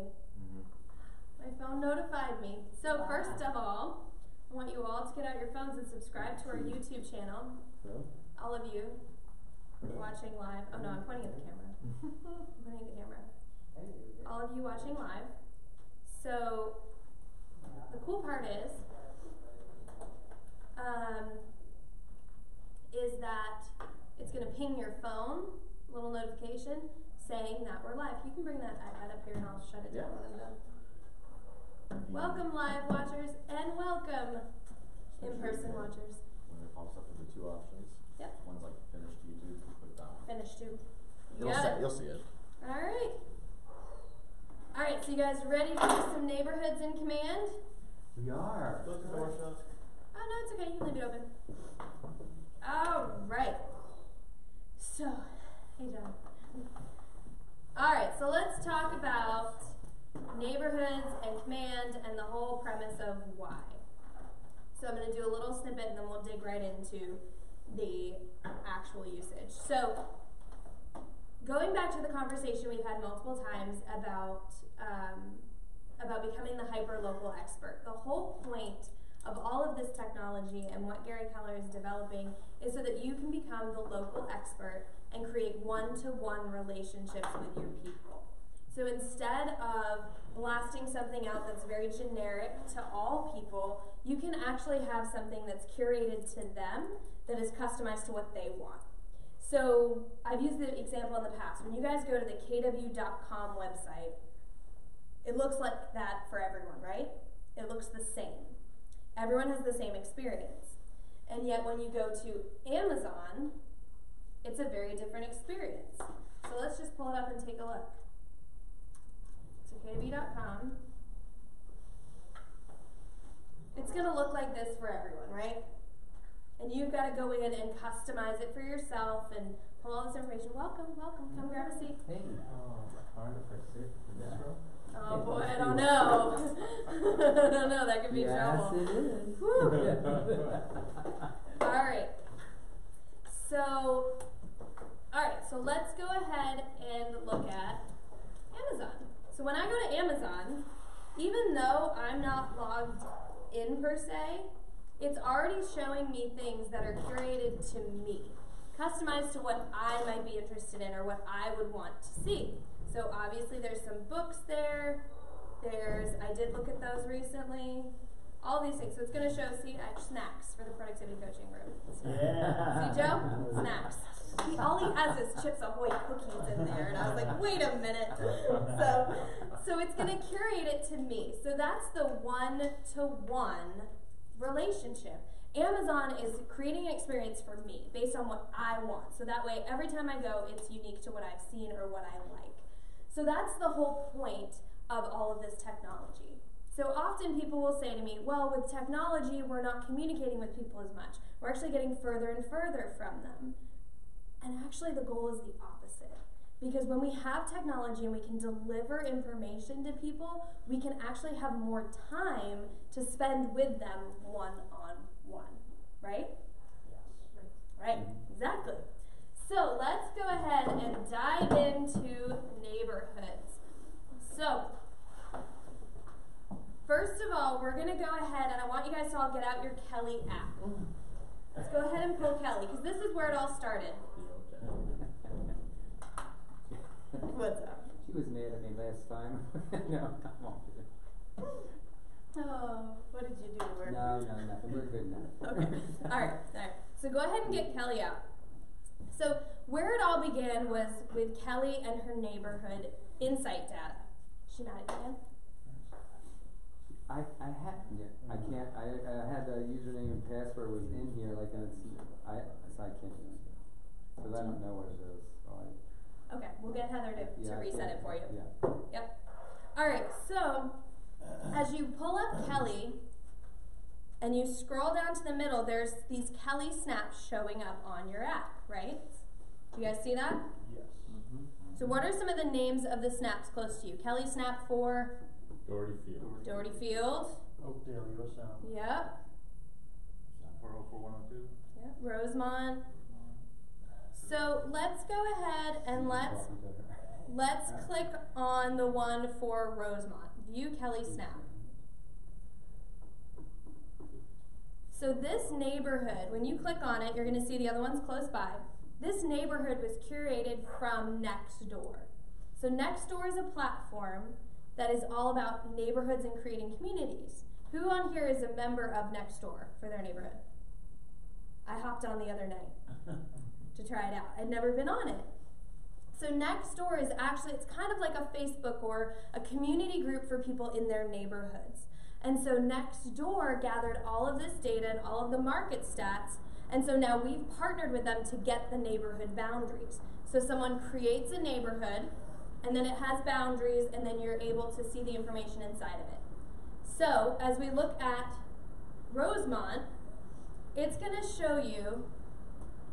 me. My phone notified me. So first of all, I want you all to get out your phones and subscribe to our YouTube channel. All of you watching live. Oh no, I'm pointing at the camera. I'm pointing at the camera. All of you watching live. So the cool part is that it's going to ping your phone, little notification, saying that we're live. You can bring that iPad up here and I'll shut it down when I'm done. Welcome live watchers and welcome in-person watchers. When it pops up with the two options. Yep. One's like finished YouTube, click that one. Finish too. You'll see it. Alright. Alright, so you guys ready to do some neighborhoods in command? We are. Oh no, it's okay, you can leave it open. Alright. So, hey John. Alright, so let's talk about neighborhoods and command and the whole premise of why. So I'm going to do a little snippet and then we'll dig right into the actual usage. So going back to the conversation we've had multiple times about becoming the hyper-local expert, the whole point of all of this technology and what Gary Keller is developing is so that you can become the local expert and create one-to-one relationships with your people. So instead of blasting something out that's very generic to all people, you can actually have something that's curated to them that is customized to what they want. So I've used the example in the past. When you guys go to the kw.com website, it looks like that for everyone, right? It looks the same. Everyone has the same experience. And yet when you go to Amazon, it's a very different experience. So let's just pull it up and take a look. So kw.com. It's going to look like this for everyone, right? And you've got to go in and customize it for yourself and pull all this information. Welcome, welcome. Come grab a seat. Hey. Hard if I sit in this row? Oh boy, I don't know. I don't know, that could be trouble. Yes, it is. Alright. So let's go ahead and look at Amazon. So when I go to Amazon, even though I'm not logged in per se, it's already showing me things that are curated to me, customized to what I might be interested in or what I would want to see. So obviously there's some books there. I did look at those recently. All these things. So it's going to show, see, I have snacks for the productivity coaching room. Yeah. See, Joe? Snacks. All he has is Chips Ahoy cookies in there. And I was like, wait a minute. So it's going to curate it to me. So that's the one-to-one relationship. Amazon is creating an experience for me based on what I want. So that way, every time I go, it's unique to what I've seen or what I like. So that's the whole point of all of this technology. So often people will say to me, well, with technology, we're not communicating with people as much. We're actually getting further and further from them. And actually the goal is the opposite. Because when we have technology and we can deliver information to people, we can actually have more time to spend with them one-on-one, right? Yes. Right, exactly. So let's go ahead and dive into neighborhoods. So, first of all, we're going to go ahead and I want you guys to all get out your Kelle app. Let's go ahead and pull Kelle, because this is where it all started. What's up? She was mad at me last time. No, I won't. Oh, what did you do to her? No, nothing. We're good now. Okay. All right. So go ahead and get Kelle out. So where it all began was with Kelle and her neighborhood insight data. Is she mad at you again? I had the username and password was in here, like, and so I can't, because I don't know what it is. So okay, we'll get Heather to reset it for you. Yeah. Yep. All right. So as you pull up Kelle and you scroll down to the middle, there's these Kelle snaps showing up on your app, right? Do you guys see that? Yes. So what are some of the names of the snaps close to you? Kelle snap for? Doherty Field. Doherty Field. Oakdale, US Sound. Yep. 404-102. Yep. Rosemont. So let's go ahead and let's let's click on the one for Rosemont. View Kelle Snap. So this neighborhood, when you click on it, you're going to see the other ones close by. This neighborhood was curated from Nextdoor. So Nextdoor is a platform that is all about neighborhoods and creating communities. Who on here is a member of Nextdoor for their neighborhood? I hopped on the other night to try it out. I'd never been on it. So Nextdoor is actually, it's kind of like a Facebook or a community group for people in their neighborhoods. And so Nextdoor gathered all of this data and all of the market stats, and so now we've partnered with them to get the neighborhood boundaries. So someone creates a neighborhood, and then it has boundaries, and then you're able to see the information inside of it. So as we look at Rosemont, it's going to show you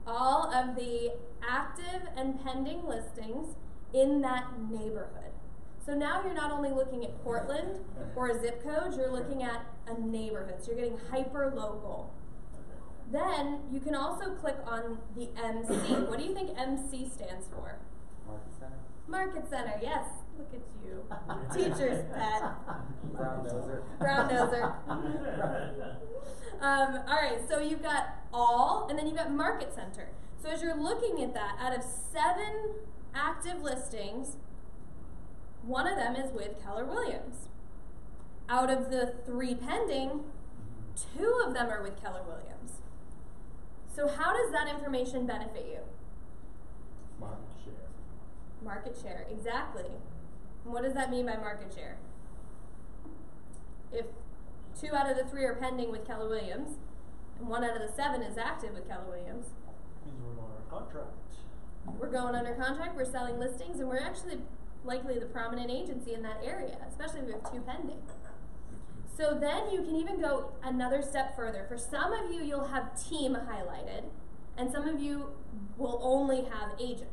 all of the active and pending listings in that neighborhood. So now you're not only looking at Portland or a zip code, you're looking at a neighborhood. So you're getting hyper-local. Then you can also click on the MC. What do you think MC stands for? Market Center. Market Center, yes. Look at you. Teacher's pet. Brown noser. Brown noser. All right, so you've got all, and then you've got Market Center. So as you're looking at that, out of 7 active listings, one of them is with Keller Williams. Out of the 3 pending, 2 of them are with Keller Williams. So how does that information benefit you? Market share. Market share, exactly. And what does that mean by market share? If 2 out of the 3 are pending with Keller Williams, and 1 out of the 7 is active with Keller Williams, means we're going under contract. we're going under contract, we're selling listings, and we're actually likely the prominent agency in that area, especially if we have 2 pending. So then you can even go another step further. For some of you, you'll have team highlighted, and some of you will only have agent.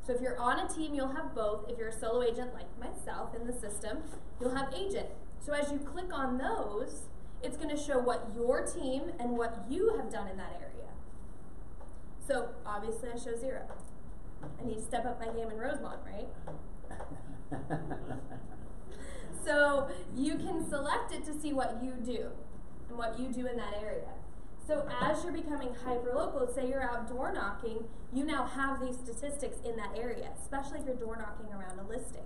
So if you're on a team, you'll have both. If you're a solo agent like myself in the system, you'll have agent. So as you click on those, it's going to show what your team and what you have done in that area. So obviously I show 0. I need to step up my game in Rosemont, right? So you can select it to see what you do and what you do in that area. So as you're becoming hyper-local, say you're out door knocking, you now have these statistics in that area, especially if you're door knocking around a listing.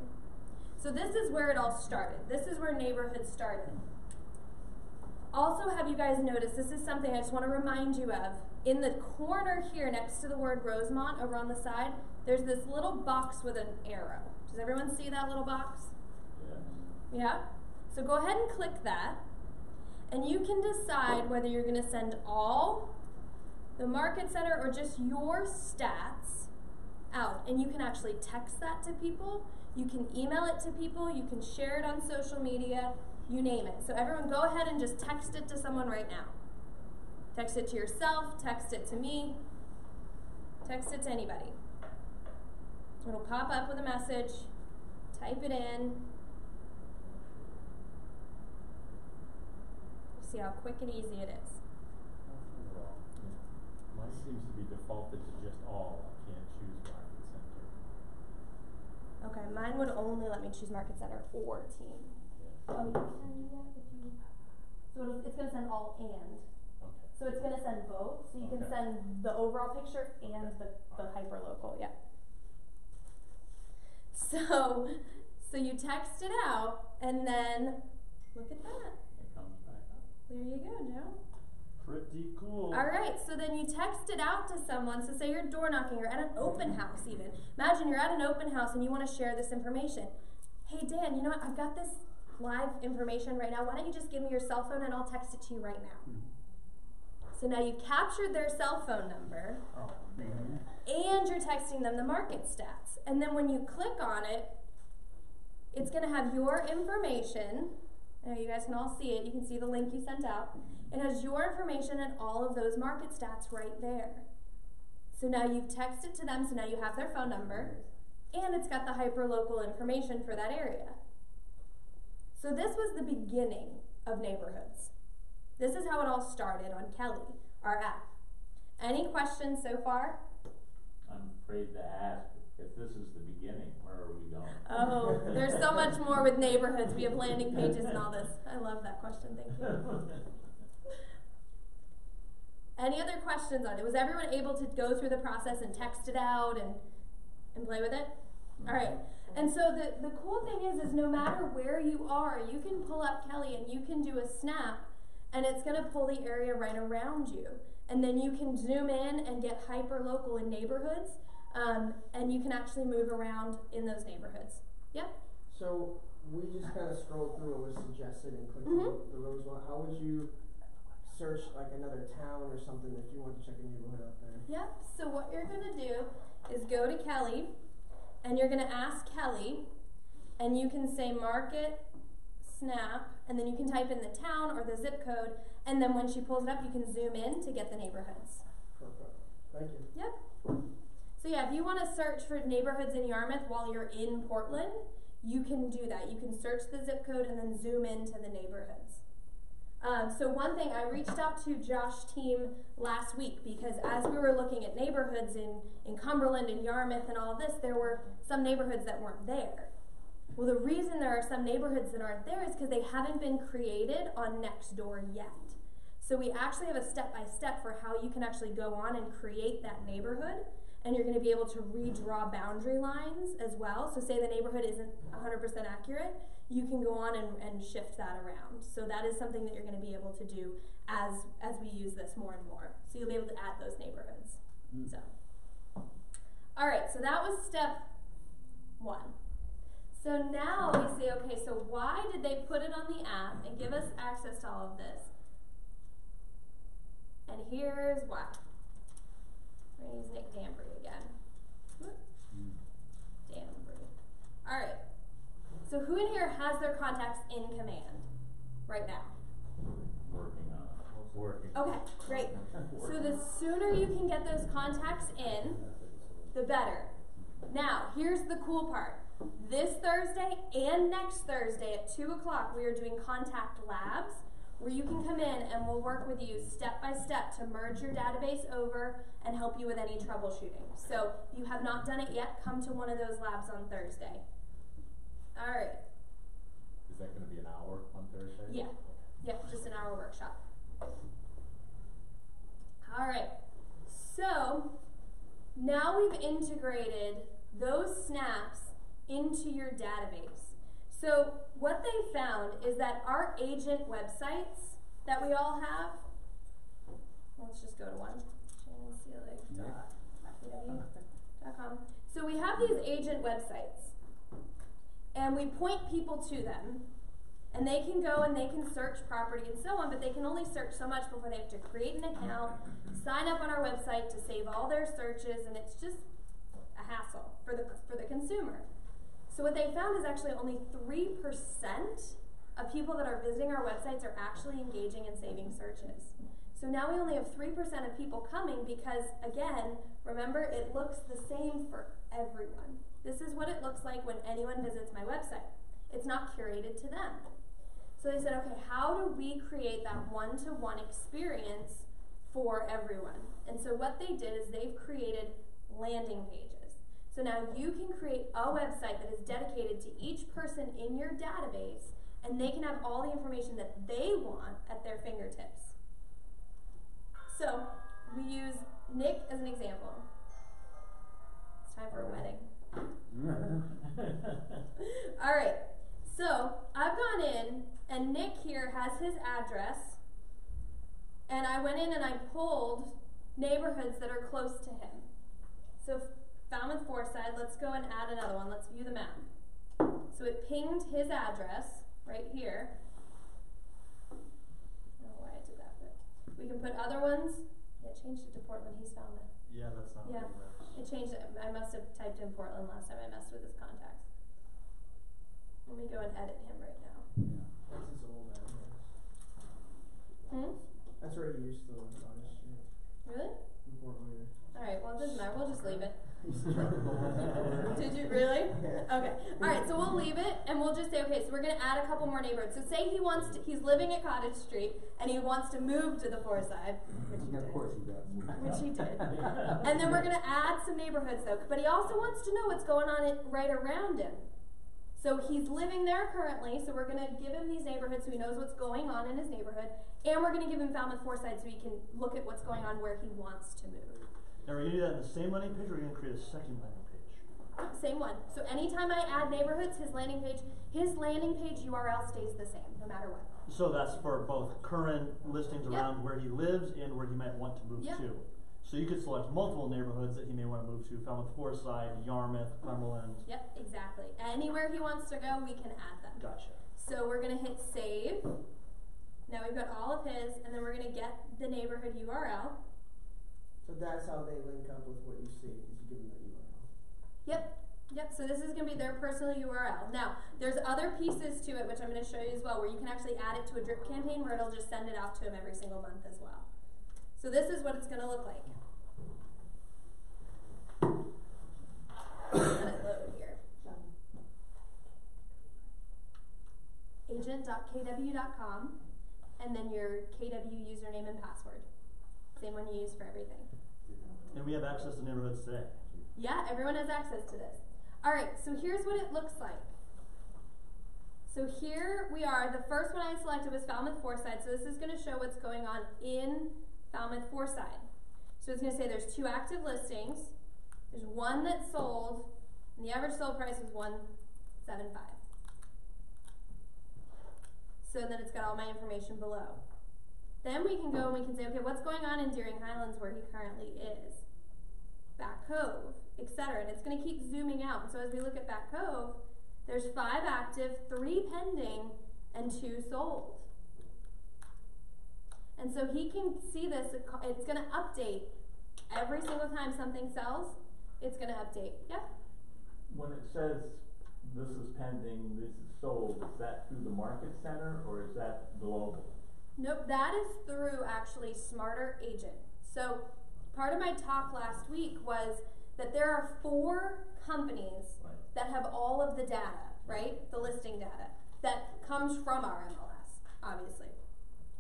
So this is where it all started. This is where neighborhoods started. Also, have you guys noticed, this is something I just want to remind you of. In the corner here next to the word Rosemont over on the side, there's this little box with an arrow. Does everyone see that little box? Yeah? So go ahead and click that, and you can decide whether you're going to send all the Market Center or just your stats out. And you can actually text that to people, you can email it to people, you can share it on social media, you name it. So everyone go ahead and just text it to someone right now. Text it to yourself, text it to me, text it to anybody. It'll pop up with a message, type it in. See how quick and easy it is. Mine seems to be defaulted to just all. I can't choose Market Center. Okay, mine would only let me choose Market Center or team. Yeah. Oh, you can do that if you. So it's going to send all and. Okay. So it's going to send both. So you can Okay. send the overall picture and the hyperlocal. Yeah. So you text it out, and then look at that. It comes back up. There you go, Joe. Pretty cool. All right, so then you text it out to someone. So say you're door knocking or at an open house even. Imagine you're at an open house and you want to share this information. Hey, Dan, you know what? I've got this live information right now. Why don't you just give me your cell phone and I'll text it to you right now. So now you've captured their cell phone number, Oh, man. and you're texting them the market stats. And then when you click on it, it's going to have your information. Now you guys can all see it. You can see the link you sent out. It has your information and all of those market stats right there. So now you've texted to them, so now you have their phone number, and it's got the hyperlocal information for that area. So this was the beginning of neighborhoods. This is how it all started on Kelle, our app. Any questions so far? I'm afraid to ask, if this is the beginning, where are we going? Oh, there's so much more with neighborhoods. We have landing pages and all this. I love that question. Thank you. Any other questions on it? Was everyone able to go through the process and text it out and play with it? All right. And so the cool thing is no matter where you are, you can pull up Kelle and you can do a snap, and it's going to pull the area right around you. And then you can zoom in and get hyper local in neighborhoods, and you can actually move around in those neighborhoods. Yep. So we just kind of scrolled through what was suggested and clicked on the Rose one. How would you search like another town or something if you want to check a neighborhood out there? Yep. So what you're going to do is go to Kelle, and you're going to ask Kelle, and you can say market snap, and then you can type in the town or the zip code, and then when she pulls it up, you can zoom in to get the neighborhoods. Perfect. Thank you. Yep. So yeah, if you want to search for neighborhoods in Yarmouth while you're in Portland, you can do that. You can search the zip code and then zoom into the neighborhoods. So one thing, I reached out to Josh's team last week because as we were looking at neighborhoods in Cumberland and Yarmouth and all this, there were some neighborhoods that weren't there. Well, the reason there are some neighborhoods that aren't there is because they haven't been created on Nextdoor yet. So we actually have a step-by-step for how you can actually go on and create that neighborhood, and you're going to be able to redraw boundary lines as well. So say the neighborhood isn't 100% accurate, you can go on and shift that around. So that is something that you're going to be able to do as we use this more and more. So you'll be able to add those neighborhoods. So, all right, so that was step 1. So now we say, okay, so why did they put it on the app and give us access to all of this? And here's why. We're going to use Nick Danbury again. Danbury. All right. So who in here has their contacts in command right now? Working on it. Working. Okay, great. So the sooner you can get those contacts in, the better. Now, here's the cool part. This Thursday and next Thursday at 2 o'clock, we are doing contact labs where you can come in and we'll work with you step by step to merge your database over and help you with any troubleshooting. So if you have not done it yet, come to one of those labs on Thursday. All right. Is that going to be an hour on Thursday? Yeah. Yep, just an hour workshop. All right. So now we've integrated those snaps into your database. So what they found is that our agent websites that we all have, let's just go to one, shannonseelig.com. So we have these agent websites, and we point people to them, and they can go and they can search property and so on, but they can only search so much before they have to create an account, sign up on our website to save all their searches, and it's just a hassle for the consumer. So what they found is actually only 3% of people that are visiting our websites are actually engaging and saving searches. So now we only have 3% of people coming because, again, remember, it looks the same for everyone. This is what it looks like when anyone visits my website. It's not curated to them. So they said, okay, how do we create that one-to-one experience for everyone? And so what they did is they've created landing pages. So now you can create a website that is dedicated to each person in your database, and they can have all the information that they want at their fingertips. So we use Nick as an example. It's time for a wedding. All right. So I've gone in, and Nick here has his address, and I went in and I pulled neighborhoods that are close to him. So Falmouth Foreside, let's go and add another one. Let's view the map. So it pinged his address right here. I don't know why I did that, but we can put other ones. Yeah, it changed it to Portland. He's Falmouth. Yeah, that's not Yeah, what it it changed it. I must have typed in Portland last time I messed with his contacts. Let me go and edit him right now. That's his old address. That's where he used to live on his street. Really? In Portland. Alright, well it doesn't matter. We'll just leave it. Did you really? Okay. Alright, so we'll leave it and we'll just say, okay, so we're going to add a couple more neighborhoods. So say he's living at Cottage Street and he wants to move to the Foreside, which he did. Of course he does. Which he did. And then we're going to add some neighborhoods though. But he also wants to know what's going on right around him. So he's living there currently, so we're going to give him these neighborhoods so he knows what's going on in his neighborhood, and we're going to give him Falmouth Foresight so he can look at what's going on where he wants to move. Now, are you going to do that in the same landing page, or are you going to create a second landing page? Same one. So anytime I add neighborhoods, his landing page URL stays the same, no matter what. So that's for both current listings around where he lives and where he might want to move to. So you could select multiple neighborhoods that he may want to move to: Falmouth Foresight, Yarmouth, Cumberland. Yep, exactly. Anywhere he wants to go, we can add them. Gotcha. So we're going to hit save. Now we've got all of his, and then we're going to get the neighborhood URL. So that's how they link up with what you see, is you give them the URL. Yep, so this is going to be their personal URL. Now, there's other pieces to it, which I'm going to show you as well, where you can actually add it to a drip campaign where it'll just send it out to him every single month as well. So this is what it's going to look like. Let it load here. Agent.kw.com, and then your KW username and password. Same one you use for everything. And we have access to neighborhoods today. Yeah, everyone has access to this. All right, so here's what it looks like. So here we are. The first one I selected was Falmouth Foresight. So this is going to show what's going on in Falmouth Foresight. So it's going to say there's 2 active listings. There's 1 that sold, and the average sold price was $175. So then it's got all my information below. Then we can go and we can say, okay, what's going on in Deering Highlands where he currently is? Back Cove, etc. And it's going to keep zooming out. And so as we look at Back Cove, there's 5 active, 3 pending, and 2 sold. And so he can see this. It's going to update every single time something sells. It's going to update. Yep. When it says this is pending, this is sold, is that through the market center or is that global? Nope, that is through actually Smarter Agent. So part of my talk last week was that there are 4 companies that have all of the data, right? The listing data that comes from our MLS, obviously.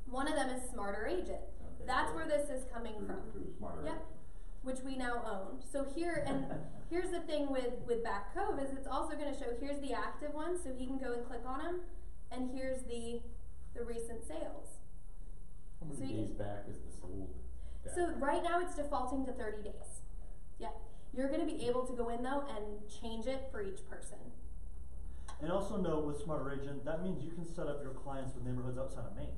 One of them is Smarter Agent. Okay, That's where this is coming from. Through Smarter Yep. Agent. Which we now own. So here, and here's the thing with Back Cove is it's also going to show, here's the active ones, so he can go and click on them, and here's the recent sales. How many So days back is the sold data? So right now it's defaulting to 30 days. Yeah. You're going to be able to go in though and change it for each person. And also note with Smarter Agent, that means you can set up your clients with neighborhoods outside of Maine.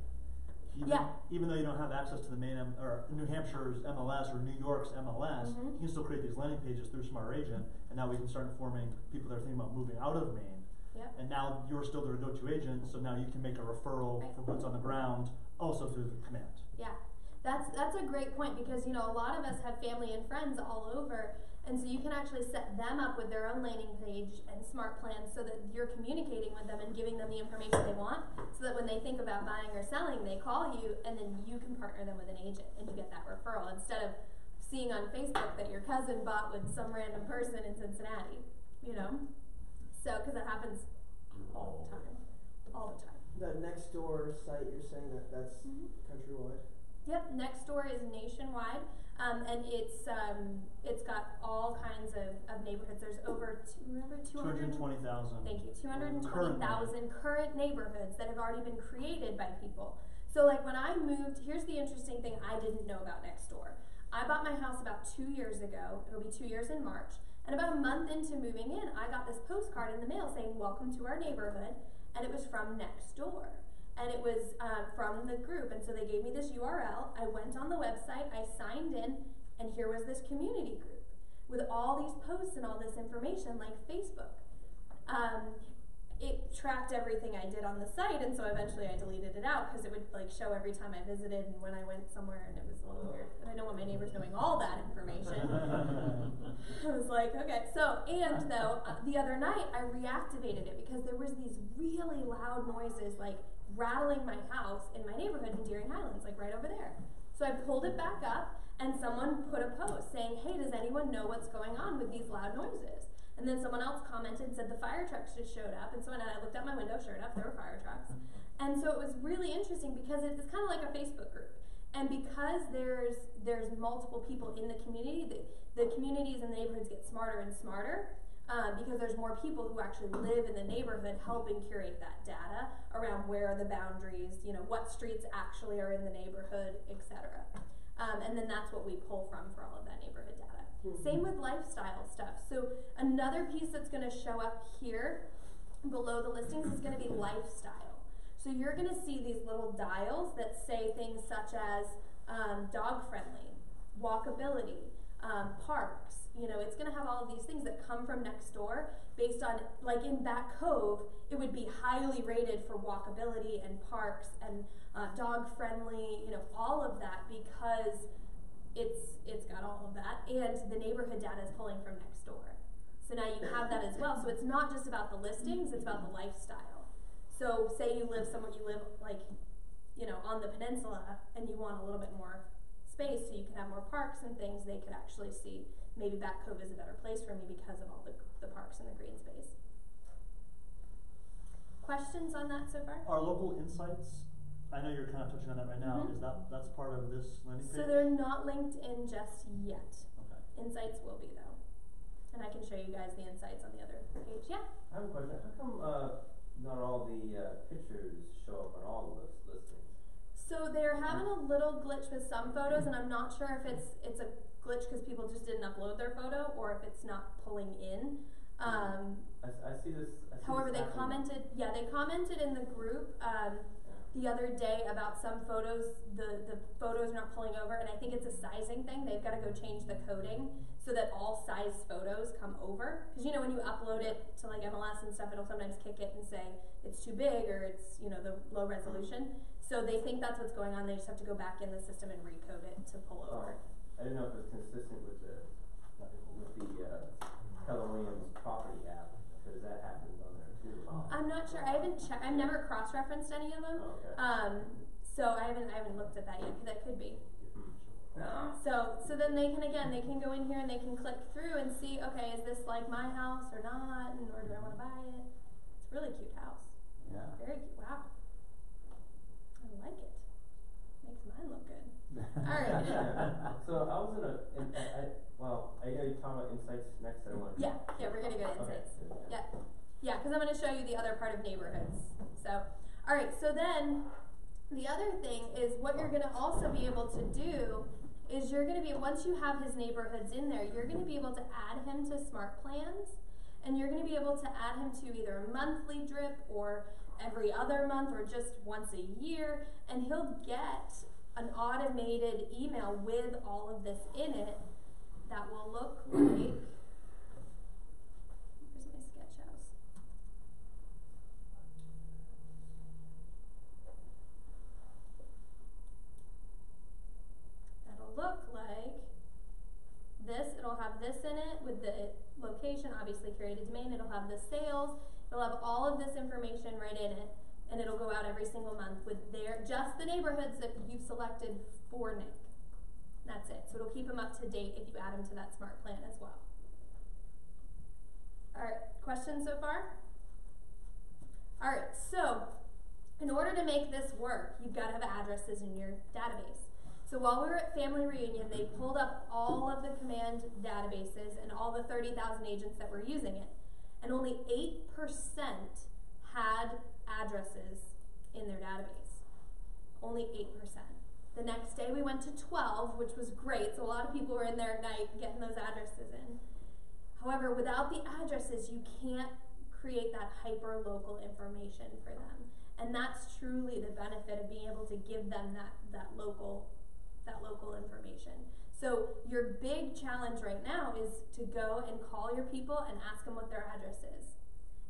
Even though you don't have access to the Maine or New Hampshire's MLS or New York's MLS, you can still create these landing pages through Smarter Agent, and now we can start informing people that are thinking about moving out of Maine. Yep. And now you're still their go-to agent, so now you can make a referral for boots on the ground also through the command. Yeah. That's a great point because, you know, a lot of us have family and friends all over, and so you can actually set them up with their own landing page and smart plans so that you're communicating with them and giving them the information they want so that when they think about buying or selling, they call you and then you can partner them with an agent and you get that referral instead of seeing on Facebook that your cousin bought with some random person in Cincinnati, you know? So, because that happens all the time. All the time. That next door site, you're saying that's countrywide? Yep, Nextdoor is nationwide, and it's got all kinds of neighborhoods. There's over 220,000. Thank you, 220,000 current neighborhoods that have already been created by people. So like when I moved, here's the interesting thing I didn't know about Nextdoor. I bought my house about 2 years ago. It'll be 2 years in March. And about a month into moving in, I got this postcard in the mail saying, "Welcome to our neighborhood," and it was from Nextdoor. And it was from the group, and so they gave me this URL. I went on the website, I signed in, and here was this community group with all these posts and all this information like Facebook. It tracked everything I did on the site, and so eventually I deleted it out because it would like show every time I visited and when I went somewhere, and it was a little weird. And I don't want my neighbors knowing all that information. I was like, okay. So, and though, the other night I reactivated it because there was these really loud noises like rattling my house in my neighborhood in Deering Highlands, like right over there. So I pulled it back up and someone put a post saying, "Hey, does anyone know what's going on with these loud noises?" And then someone else commented and said the fire trucks just showed up. And so when I looked out my window, sure enough, there were fire trucks. And so it was really interesting because it's kind of like a Facebook group. And because there's multiple people in the community, the communities and the neighborhoods get smarter and smarter. because there's more people who actually live in the neighborhood helping curate that data around where are the boundaries, you know, what streets actually are in the neighborhood, etc. And then that's what we pull from for all of that neighborhood data. Same with lifestyle stuff. So another piece that's going to show up here below the listings is going to be lifestyle. So you're going to see these little dials that say things such as dog friendly, walkability, parks. You know, it's going to have all of these things that come from next door based on, like in Back Cove, it would be highly rated for walkability and parks and dog friendly, you know, all of that because it's got all of that, and the neighborhood data is pulling from next door. So now you have that as well. So it's not just about the listings, it's about the lifestyle. So say you live like, you know, on the peninsula and you want a little bit more space so you can have more parks and things, they could actually see maybe Back Cove is a better place for me because of all the parks and the green space. Questions on that so far? Our local insights, I know you're kind of touching on that right now. Is that's part of this landing page? So they're not linked in just yet. Okay. Insights will be though. And I can show you guys the insights on the other page. Yeah? I have a question. How come not all the pictures show up on all the listings? So they're having a little glitch with some photos, and I'm not sure if it's a glitch because people just didn't upload their photo or if it's not pulling in. I see this. However, they commented in the group the other day about some photos, the photos are not pulling over, and I think it's a sizing thing. They've got to go change the coding so that all size photos come over. Because you know when you upload it to like MLS and stuff, it'll sometimes kick it and say it's too big or it's, you know, the low resolution. So they think that's what's going on. They just have to go back in the system and recode it to pull over. I didn't know if it was consistent with the Keller Williams property app, because that happens on there too. I'm not sure. I haven't checked. I've never cross-referenced any of them. Okay. So I haven't looked at that yet. That could be. So then they can go in here and they can click through and see, okay, is this like my house or not, and or do I want to buy it? It's a really cute house. Yeah. Very cute. Wow. I like it. Makes mine look good. All right. So I was are you talking about insights next? I want. Yeah, we're gonna go to insights. Okay. Yeah, because I'm gonna show you the other part of neighborhoods. So, all right. So then, the other thing is what you're gonna also be able to do is you're gonna be, once you have his neighborhoods in there, you're gonna be able to add him to smart plans, and you're gonna be able to add him to either a monthly drip or every other month or just once a year, and he'll get an automated email with all of this in it that will look like, where's my sketch house? That'll look like this. It'll have this in it with the location, obviously curated domain. It'll have the sales. It'll have all of this information right in it, and it'll go out every single month with just the neighborhoods that you've selected for Nick. That's it. So it'll keep him up to date if you add him to that smart plan as well. All right, questions so far? All right, so in order to make this work, you've got to have addresses in your database. So while we were at Family Reunion, they pulled up all of the command databases and all the 30,000 agents that were using it, and only 8% had addresses in their database. Only 8%. The next day we went to 12, which was great, so a lot of people were in there at night getting those addresses in. However, without the addresses, you can't create that hyper-local information for them. And that's truly the benefit of being able to give them that local information. So your big challenge right now is to go and call your people and ask them what their address is,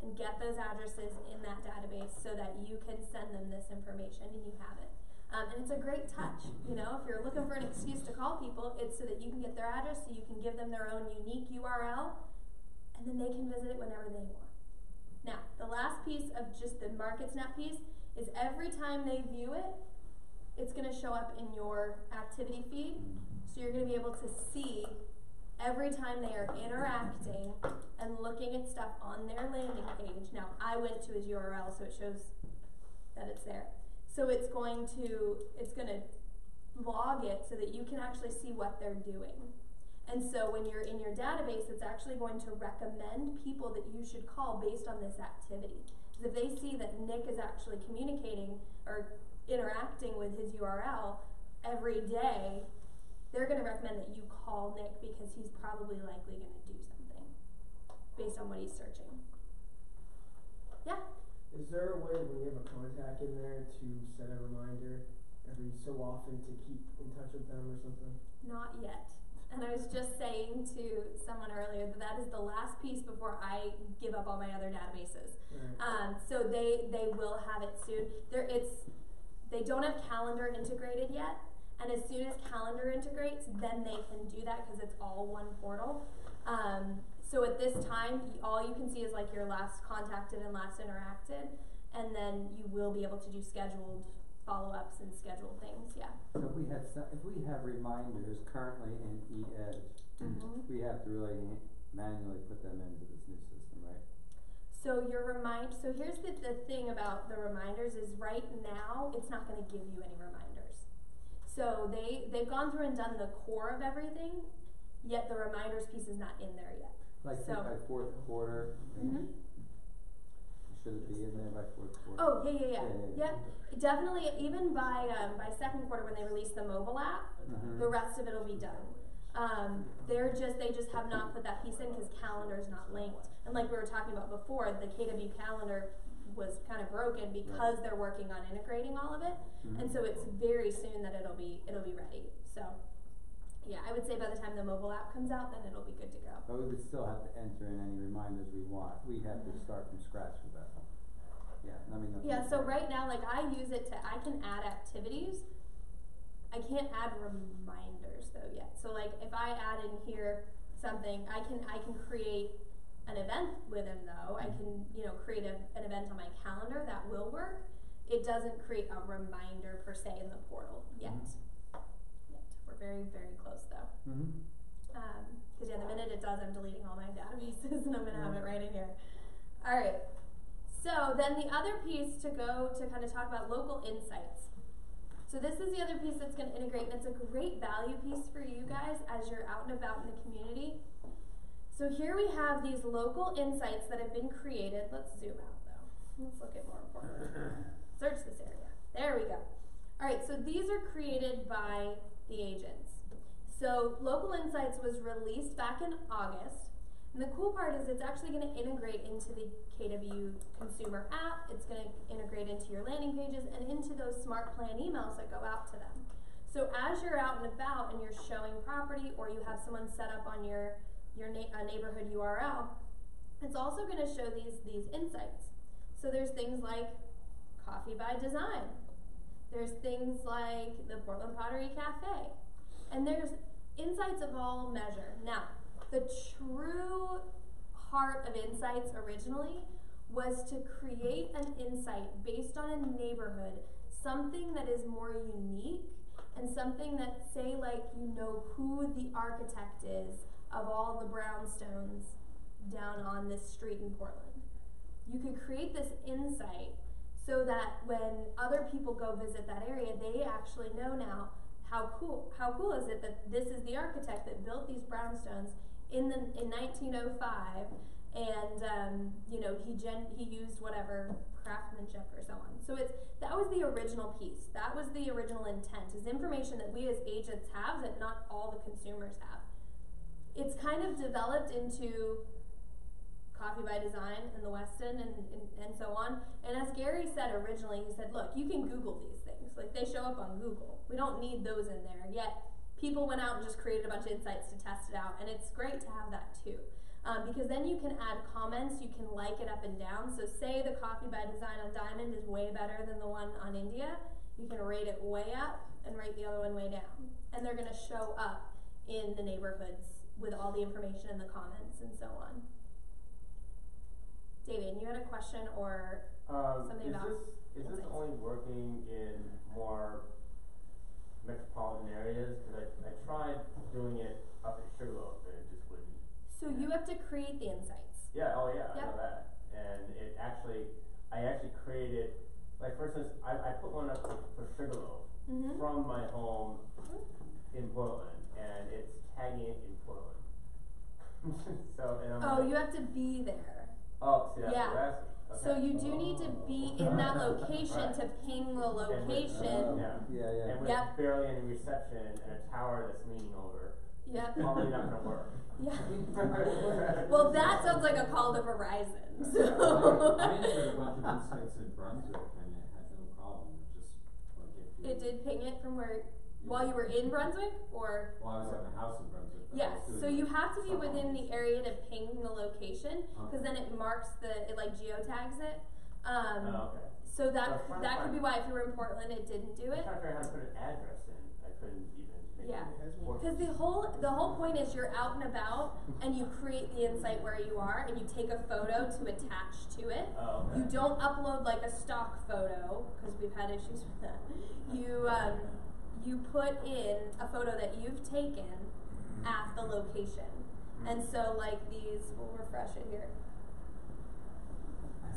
and get those addresses in that database so that you can send them this information and you have it. And it's a great touch, you know, if you're looking for an excuse to call people, it's so that you can get their address, so you can give them their own unique URL, and then they can visit it whenever they want. Now, the last piece of just the MarketSnap piece is every time they view it, it's gonna show up in your activity feed, so you're gonna be able to see every time they are interacting and looking at stuff on their landing page. Now, I went to his URL, so it shows that it's there. So it's gonna log it so that you can actually see what they're doing. And so when you're in your database, it's actually going to recommend people that you should call based on this activity. Because if they see that Nick is actually communicating or interacting with his URL every day, they're going to recommend that you call Nick because he's probably likely going to do something based on what he's searching. Yeah? Is there a way when you have a contact in there to set a reminder every so often to keep in touch with them or something? Not yet. And I was just saying to someone earlier that that is the last piece before I give up all my other databases. Right. So they will have it soon. They don't have calendar integrated yet, and as soon as calendar integrates, then they can do that because it's all one portal. So at this time, all you can see is like your last contacted and last interacted, and then you will be able to do scheduled follow-ups and scheduled things, yeah. So if we have reminders currently in eEdge, we have to really manually put them into this new system, right? So so here's the thing about the reminders is right now, it's not gonna give you any reminders. So they've gone through and done the core of everything, yet the reminders piece is not in there yet. Like So- by fourth quarter, should it be in there by fourth quarter? Oh, yeah. Yep, definitely, even by second quarter when they release the mobile app, the rest of it will be done. They just have not put that piece in because calendar is not linked. And like we were talking about before, the KW calendar was kind of broken because they're working on integrating all of it. And so it's very soon that it'll be ready. So yeah, I would say by the time the mobile app comes out, then it'll be good to go. But we would still have to enter in any reminders we want. We have to start from scratch with that. Yeah, I mean. Yeah, so right now, like I use it I can add activities. I can't add reminders though yet. So like if I add in here something, I can create an event with him though. I can, create an event on my calendar that will work. It doesn't create a reminder per se in the portal yet. We're very, very close though. Because the minute it does, I'm deleting all my databases and I'm gonna have it right in here. All right. So then the other piece to kind of talk about local insights. So this is the other piece that's going to integrate, and it's a great value piece for you guys as you're out and about in the community. So here we have these local insights that have been created. Let's zoom out though. Let's look at more important. Search this area. There we go. All right, so these are created by the agents. So local insights was released back in August. And the cool part is it's actually going to integrate into the KW consumer app. It's going to integrate into your landing pages and into those smart plan emails that go out to them. So as you're out and about and you're showing property or you have someone set up on your neighborhood URL, it's also going to show these insights. So there's things like Coffee by Design. There's things like the Portland Pottery Cafe. And there's insights of all measure. Now, the true heart of insights originally was to create an insight based on a neighborhood, something that is more unique and something that, say, like who the architect is of all the brownstones down on this street in Portland. You could create this insight so that when other people go visit that area, they actually know now how cool is it that this is the architect that built these brownstones in 1905, and he used whatever craftsmanship or so on. So that was the original piece. That was the original intent. Is information that we as agents have that not all the consumers have. It's kind of developed into Coffee by Design and the Westin and so on. And as Gary said originally, he said, look, you can Google these things. Like they show up on Google. We don't need those in there yet. People went out and just created a bunch of insights to test it out, and it's great to have that too. Because then you can add comments, you can like it up and down. So say the Coffee by Design on Diamond is way better than the one on India, you can rate it way up and rate the other one way down. And they're gonna show up in the neighborhoods with all the information in the comments and so on. David, you had a question or something about Is this only working in more metropolitan areas? Because I tried doing it up at Sugarloaf and it just wouldn't. So you have to create the insights. Yeah, I Yep. know that. And I actually created, like for instance, I put one up for Sugarloaf from my home in Portland, and it's tagging it in Portland. So, and I'm Oh, like, you have to be there. oh, see, that's Yeah. what that's, okay. So you do need to be in that location Right. to ping the location. Yeah. Yeah. And with Yep. barely any reception and a tower that's leaning over, Yep. probably not gonna work. Yeah. Well, that sounds like a call to Verizon. I So entered a bunch of insights in Brunswick and it had no problem, it just, like, if you. it did ping it from where, while you were in Brunswick, or? Well, I was at my house in Brunswick. but I Yes, was so doing you have to be something within the else. area to ping the location, cause Okay. then it marks it like geotags it. Oh, okay. So I was trying to that could find- be why if you were in Portland, it didn't do I was it. trying to figure out how to put an address in, I couldn't even make Yeah. it work. Cause the whole point is you're out and about and you create the insight where you are and you take a photo to attach to it. Oh, okay. You don't upload like a stock photo, cause we've had issues with that. You put in a photo that you've taken at the location. And so like these, we'll refresh it here.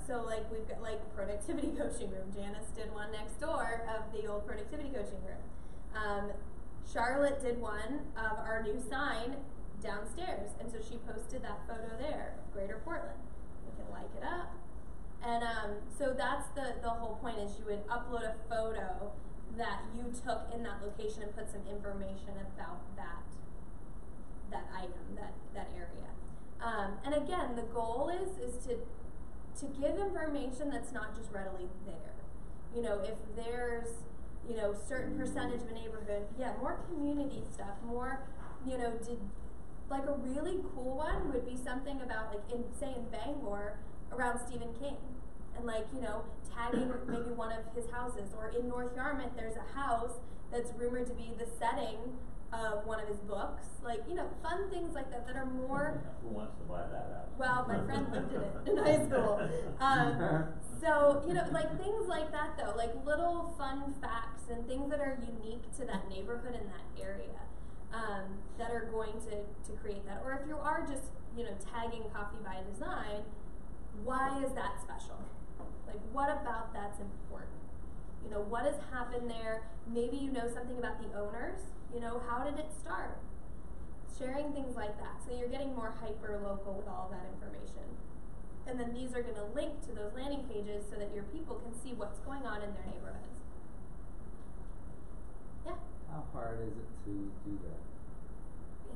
So like we've got like productivity coaching room. Janice did one next door of the old productivity coaching room. Charlotte did one of our new sign downstairs, and so she posted that photo there of Greater Portland. You can like it up. And so that's the whole point is you would upload a photo that you took in that location and put some information about that item, that area. And again, the goal is to give information that's not just readily there. You know, if there's, you know, certain percentage of a neighborhood, more community stuff, more, you know, like a really cool one would be something about like in Bangor around Stephen King. And like, you know, tagging maybe one of his houses, or in North Yarmouth there's a house that's rumored to be the setting of one of his books. Like, you know, fun things like that that are more. Who wants to buy that house? Well, my friend lived in it in high school. So, you know, like things like that though, like little fun facts and things that are unique to that neighborhood and that area, that are going to create that. Or if you are just, you know, tagging Coffee by Design, why is that special? Like, what about that's important? You know, what has happened there? Maybe you know something about the owners. You know, how did it start? Sharing things like that. So you're getting more hyper local with all of that information. And then these are going to link to those landing pages so that your people can see what's going on in their neighborhoods. Yeah? How hard is it to do that?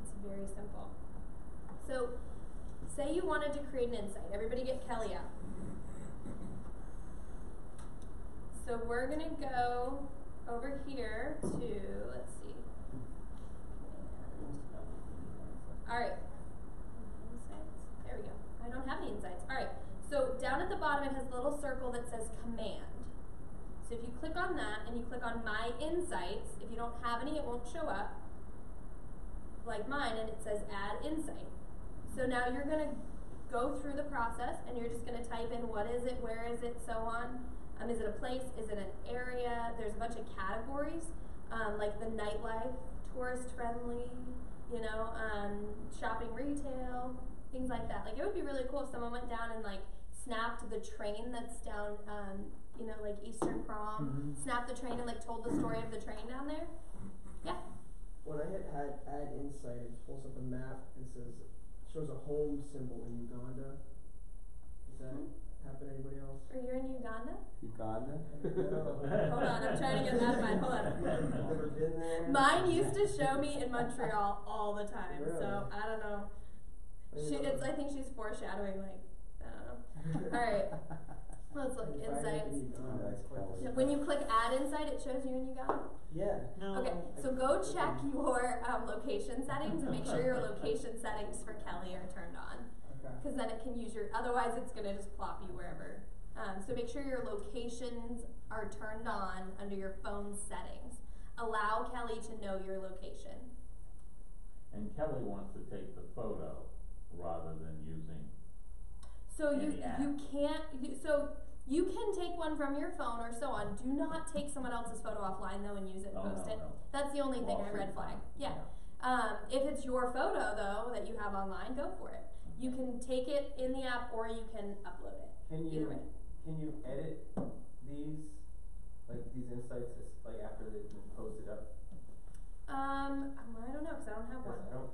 It's very simple. So, say you wanted to create an insight. Everybody get Kelle out. So we're going to go over here to, let's see. Alright. Insights. There we go. I don't have any insights. Alright. So down at the bottom it has a little circle that says command. So if you click on that and you click on my insights, if you don't have any it won't show up. Like mine, and it says add insight. So now you're going to go through the process and you're just going to type in what is it, where is it, so on. Is it a place? Is it an area? There's a bunch of categories, like the nightlife, tourist friendly, you know, shopping retail, things like that. Like it would be really cool if someone went down and like snapped the train that's down, you know, like Eastern Prom, snapped the train and like told the story of the train down there. Yeah. When I hit add insight, it pulls up a map and shows a home symbol in Uganda. Does that happen to anybody else? Are you in Uganda? Uganda? Hold on, I'm trying to get that mine. Hold on. Never been there? Mine used to show me in Montreal all the time, Really? so I don't know. I think she's foreshadowing, like, I don't know. Alright, let's look. If I hit Insights. Uganda, it's close. When you click add insight, it shows you in Uganda? Yeah. No. Okay, so go check your location settings and make sure your location settings for Kelle are turned on. Okay. Because then it can use otherwise it's going to just plop you wherever. So make sure your locations are turned on under your phone settings. Allow Kelle to know your location. And Kelle wants to take the photo rather than using. So Any app. you can take one from your phone or so on. Do not take someone else's photo offline though and use it and Oh, post no, it. no. That's the only thing All I free red flag. time. Yeah. If it's your photo though that you have online, go for it. You can take it in the app or you can upload it. Either way. Can you edit these, like these insights, like after they've been posted up? I don't know because I don't have one. I don't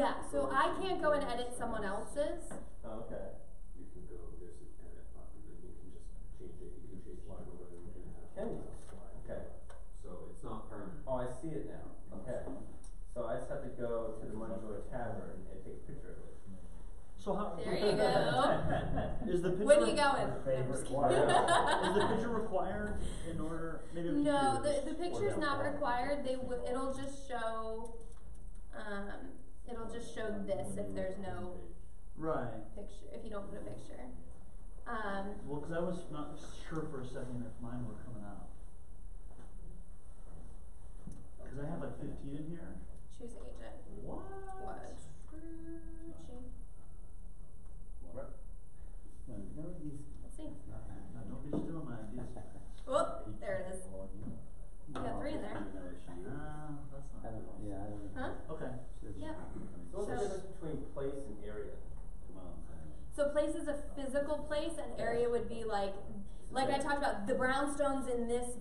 Yeah, so I can't go and edit someone else's. Oh, okay. You can go, there's an edit button, and you can just change it, you can change slide over, you can have. Can you? Okay. So it's not permanent. Oh, I see it now. Okay. So I just have to go to the Mungo Tavern and take a picture of it. So how? There you go. Is the picture? When you going? Her favorite Is the picture required in order? Maybe I'm No, confused. the picture's not required. It'll just show. It'll just show this if there's no Right. picture. If you don't put a picture. Well, because I was not sure for a second if mine were coming out. Because I have like 15 in here. Choose agent. What? What? Let's see. No, don't be stealing my ideas. Oh, there it is. You got 3 in there. That's not. I don't know, yeah, I don't know. Huh? Okay. Yep. So what's the So- difference between place and area? So place is a physical place, and area would be like I talked about, the brownstones in this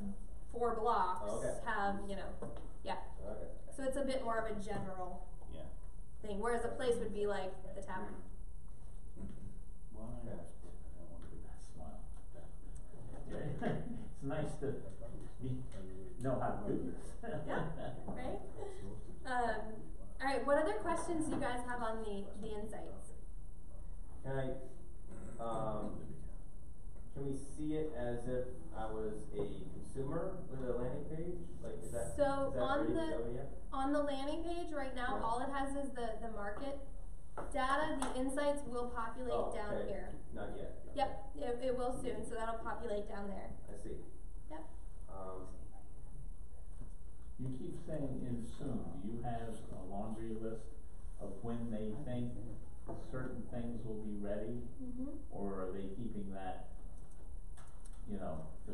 4 blocks Okay. have, yeah. Okay. So it's a bit more of a general thing, whereas a place would be like the tavern. Okay. It's nice to know how to do this. Yeah, right? All right, what other questions do you guys have on the insights? Can we see it as if I was a consumer with a landing page? Like, is that, So is that on ready the to go yet? on the landing page right now, Yeah. all it has is the market data. The insights will populate Oh, down okay. here. Not yet. Yep, it will soon, so that'll populate down there. I see. Yep. You keep saying in soon, do you have a laundry list of when they think certain things will be ready? Or are they keeping that, to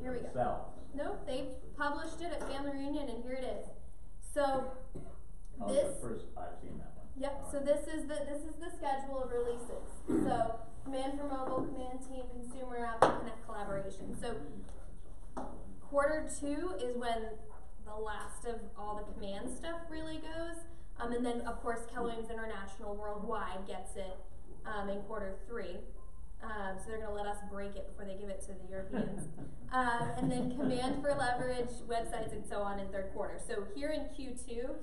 Here we go. themselves? Nope, they published it at Family Reunion, and here it is. So Oh, this. the first, I've seen that one. Yep. All So right. this is the schedule of releases. So Command for Mobile, Command Team, Consumer App, and Connect Collaboration. So Q2 is when the last of all the command stuff really goes. And then of course Keller Williams International Worldwide gets it in Q3. So they're gonna let us break it before they give it to the Europeans. And then Command for Leverage, websites, and so on in Q3. So here in Q2,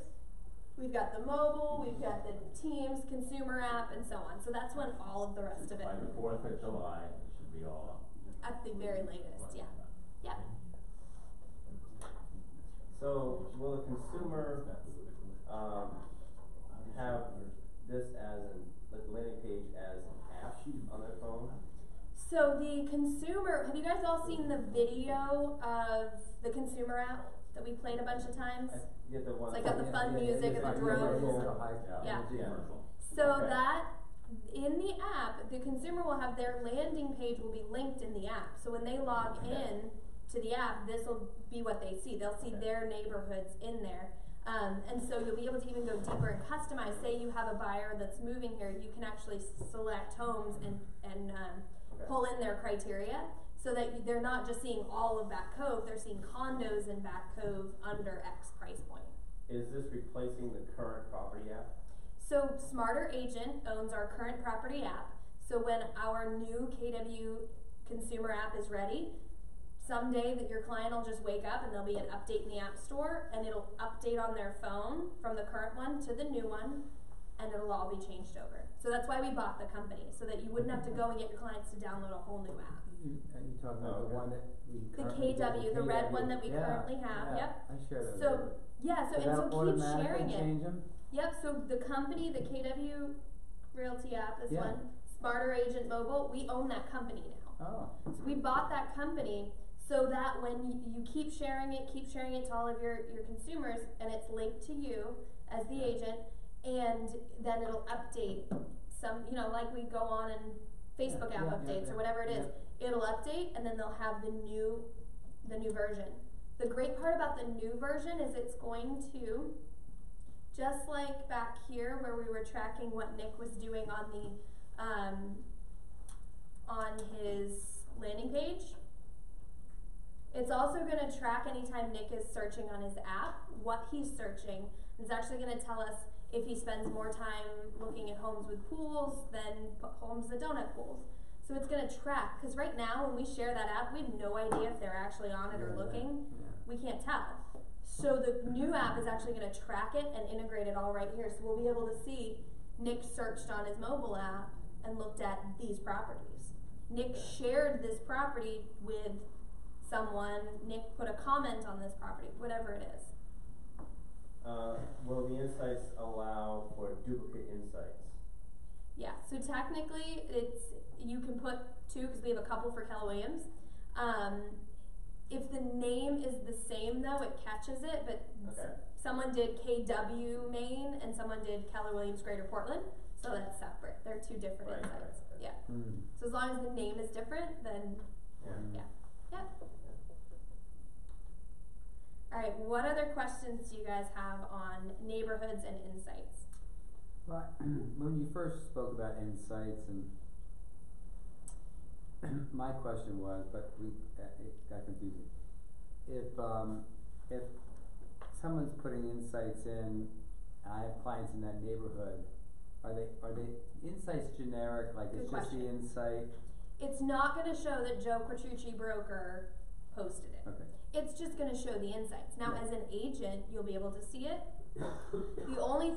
we've got the mobile, we've got the Teams, consumer app, and so on. So that's when all of the rest of it, By the 4th of July, it should be all up. at the very latest, yeah. Yep. So will the consumer have this as like landing page as an app on their phone? So the consumer, have you guys all seen the video of the consumer app that we played a bunch of times? You get the one. It's like got the fun music and the drones. Yeah. So Okay. that, in the app, the consumer will have their landing page will be linked in the app. So when they log in to the app, this will be what they see. They'll see their neighborhoods in there. And so you'll be able to even go deeper and customize. Say you have a buyer that's moving here, you can actually select homes and pull in their criteria so that they're not just seeing all of Back Cove, they're seeing condos in Back Cove under X price point. Is this replacing the current property app? So Smarter Agent owns our current property app. So when our new KW consumer app is ready, someday that your client will just wake up and there'll be an update in the app store and it'll update on their phone from the current one to the new one, and it'll all be changed over. So that's why we bought the company, so that you wouldn't have to go and get your clients to download a whole new app. Are you talking about the one that we The currently KW, the red one that we Yeah, currently have, yeah, yep. I shared it. So, yeah, so, and so keep sharing it. Change them? Yep, so the company, the KW Realty app, this Yeah. one, Smarter Agent Mobile, we own that company now. Oh. So we bought that company so that when you keep sharing it to all of your consumers, and it's linked to you as the agent, and then it'll update some, like we go on and Facebook app updates or whatever it is, it'll update, and then they'll have the new version. The great part about the new version is it's going to, just like back here where we were tracking what Nick was doing on the on his landing page, it's also going to track anytime Nick is searching on his app what he's searching. It's actually going to tell us If he spends more time looking at homes with pools than homes that don't have pools. So it's gonna track, cause right now when we share that app, we have no idea if they're actually on it or looking. Yeah. We can't tell. So the new app is actually gonna track it and integrate it all right here. So we'll be able to see Nick searched on his mobile app and looked at these properties. Nick shared this property with someone, Nick put a comment on this property, whatever it is. Will the insights allow for duplicate insights? Yeah, so technically you can put 2 because we have a couple for Kelle Williams. If the name is the same though, it catches it, but someone did KW Maine and someone did Kelle Williams Greater Portland, so that's separate. They're 2 different insights. Yeah. So as long as the name is different, then yeah. Alright, what other questions do you guys have on neighborhoods and insights? Well, when you first spoke about insights, and my question was, but it got confusing. If someone's putting insights in, and I have clients in that neighborhood, are they insights generic? Like it's just the insight? It's not going to show that Joe Quatrucci broker posted it. Okay. It's just going to show the insights. Now, as an agent, you'll be able to see it. The only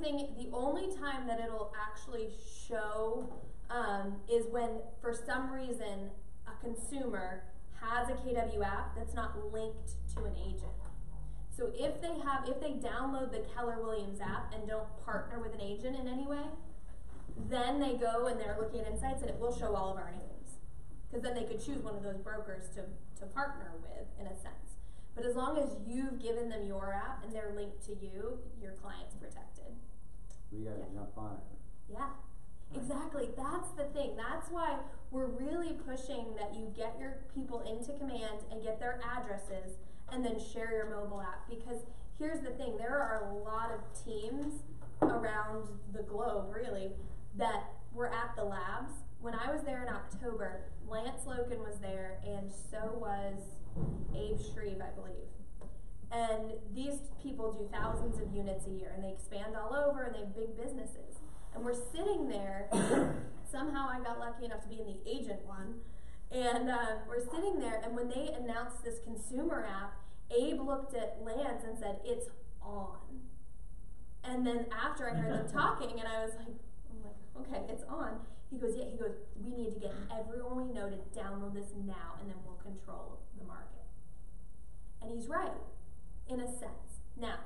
time that it'll actually show is when, for some reason, a consumer has a KW app that's not linked to an agent. So if they download the Keller Williams app and don't partner with an agent in any way, then they go and they're looking at insights and it will show all of our names. Because then they could choose one of those brokers to partner with, in a sense. But as long as you've given them your app and they're linked to you, your client's protected. We gotta jump on it. Yeah, exactly. That's the thing. That's why we're really pushing that you get your people into Command and get their addresses and then share your mobile app. Because here's the thing, there are a lot of teams around the globe, really, that were at the labs. When I was there in October, Lance Loken was there, and so was Abe Shreve, I believe. And these people do thousands of units a year, and they expand all over, and they have big businesses. And we're sitting there, somehow I got lucky enough to be in the agent one, and we're sitting there, and when they announced this consumer app, Abe looked at Lance and said, "It's on." And then after I heard them talking, and I was like, okay, it's on. He goes, yeah, we need to get everyone we know to download this now, and then we'll control the market. And he's right, in a sense. Now,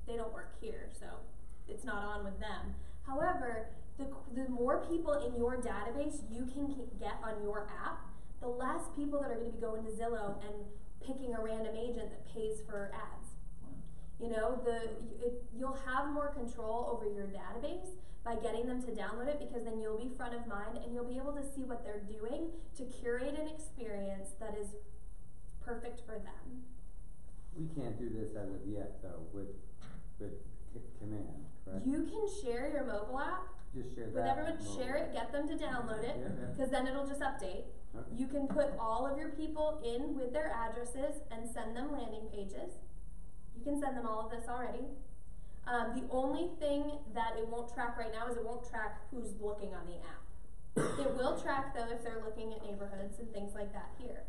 they don't work here, so it's not on with them. However, the more people in your database you can get on your app, the less people that are going to be going to Zillow and picking a random agent that pays for ads. You know, you'll have more control over your database by getting them to download it, because then you'll be front of mind and you'll be able to see what they're doing to curate an experience that is perfect for them. We can't do this as of yet, though, with Command, correct? You can share your mobile app. Just share that with everyone, mobile. share it, get them to download it, because then it'll just update. Okay. You can put all of your people in with their addresses and send them landing pages. You can send them all of this already. The only thing that it won't track right now is it won't track who's looking on the app. It will track, though, if they're looking at neighborhoods and things like that here.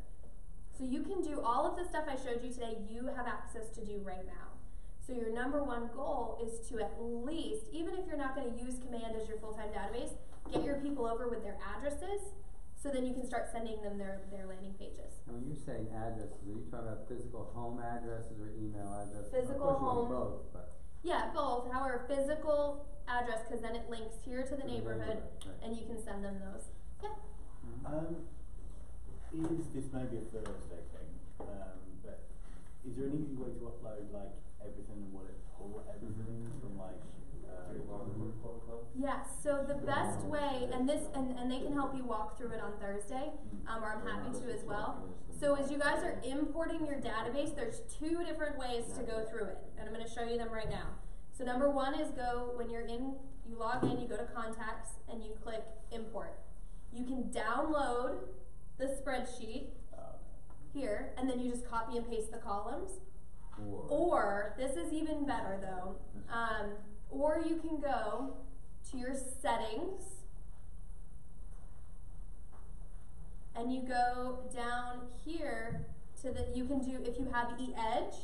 So you can do all of the stuff I showed you today, you have access to do right now. So your number one goal is to at least, even if you're not going to use Command as your full-time database, get your people over with their addresses, so then you can start sending them their landing pages. And when you're saying addresses, are you talking about physical home addresses or email addresses? Physical of course home. You want both, but Yeah, both. However, physical address, because then it links here to the neighborhood, right. and you can send them those. Yeah. This may be a Thursday thing, but is there an easy way to upload like everything and what it pull everything from like? Yeah. So the best way, and they can help you walk through it on Thursday, or I'm happy to as well. So as you guys are importing your database, there's 2 different ways to go through it, and I'm going to show you them right now. So number 1 is when you're in, you log in, you go to contacts, and you click import. You can download the spreadsheet here, and then you just copy and paste the columns. Or this is even better though. Or you can go to your settings and you go down here to you can do, if you have eEdge,